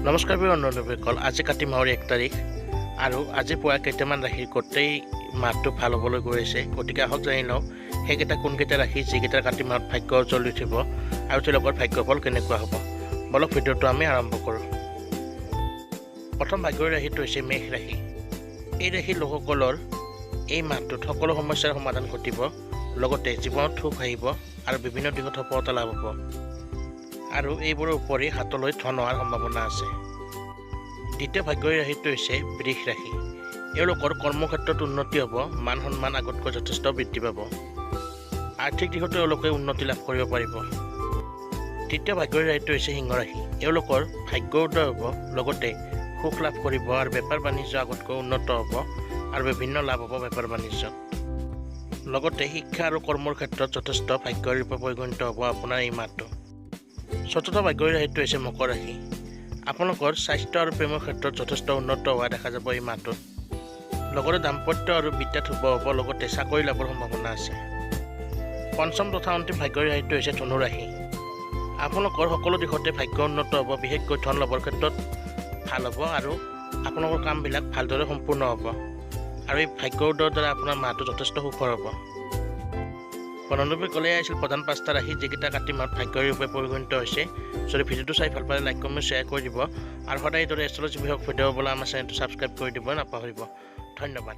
নমস্কাৰ বন্ধুসকল, আজি কাতি মাহৰ 1 তাৰিখ আৰু আজি পুৱা কেইটামান ৰাশিৰ গোটেই মাহটো ভাল হ'বলৈ গৈ আছে। গতিকে আহক জানি লওঁ সেইকেইটা কোনকেইটা ৰাশি যিকেইটা কাতি মাহত ভাগ্য জ্বলি উঠিব আৰু তেওঁলোকৰ ভাগ্যফল কেনেকুৱা হ'ব। বলক ভিডিঅ'টো আমি আৰম্ভ কৰোঁ। প্ৰথম ভাগ্যৰ ৰাশিটো হৈছে মেষ ৰাশি। এই ৰাশিৰ লোকসকলৰ এই মাহটোত সকলো সমস্যাৰ সমাধান ঘটিব, লগতে জীৱনত সুখ আহিব আৰু বিভিন্ন দিশত সফলতা লাভ হ'ব আৰু এইবোৰৰ উপৰি হাতলৈ ধন হোৱাৰ সম্ভাৱনা আছে। দ্বিতীয় ভাগ্যৰ ৰাশিটো হৈছে বৃষ ৰাশি। এওঁলোকৰ কৰ্মক্ষেত্ৰত উন্নতি হ'ব, মান সন্মান আগতকৈ যথেষ্ট বৃদ্ধি পাব। আৰ্থিক দিশতো এওঁলোকে উন্নতি লাভ কৰিব পাৰিব। তৃতীয় ভাগ্যৰ ৰাশিটো হৈছে সিংহ ৰাশি। এওঁলোকৰ ভাগ্য উদয় হ'ব, লগতে সুখ লাভ কৰিব আৰু বেপাৰ বাণিজ্য আগতকৈ উন্নত হ'ব আৰু বিভিন্ন লাভ হ'ব বেপাৰ বাণিজ্যত। লগতে শিক্ষা আৰু কৰ্মৰ ক্ষেত্ৰত যথেষ্ট ভাগ্যৰ ৰূপে পৰিগণিত হ'ব আপোনাৰ এই মাহটো। চতুৰ্থ ভাগ্যৰ ৰাশিটো হৈছে মকৰ ৰাশি। আপোনালোকৰ স্বাস্থ্য আৰু প্ৰেমৰ ক্ষেত্ৰত যথেষ্ট উন্নত হোৱা দেখা যাব এই মাহটোত। লগতে দাম্পত্য আৰু বিদ্যাত শুভ হ'ব, লগতে চাকৰি লাভৰ সম্ভাৱনা আছে। পঞ্চম তথা অন্তিম ভাগ্যৰ ৰাশিটো হৈছে ধনু ৰাশি। আপোনালোকৰ সকলো দিশতে ভাগ্য উন্নত হ'ব, বিশেষকৈ ধন লাভৰ ক্ষেত্ৰত ভাল হ'ব আৰু আপোনালোকৰ কামবিলাক ভালদৰে সম্পূৰ্ণ হ'ব আৰু এই ভাগ্য উদয়ৰ দ্বাৰা আপোনাৰ মাহটো যথেষ্ট সুখৰ হ'ব। বন্ধুসকলে আছিল প্ৰধান 5টা ৰাশি যিকেইটা কাতি মাহত ভাগ্যৰ ৰূপে পৰিগণিত হৈছে। যদি ভিডিঅ'টো চাই ভাল পালে লাইক কমেণ্ট শ্বেয়াৰ কৰি দিব আৰু সদায় দৰে এষ্ট্ৰলজি বিষয়ক ভিডিঅ' পাবলৈ আমাৰ চেনেলটো ছাবস্ক্ৰাইব কৰি দিব নাপাহৰিব। ধন্যবাদ।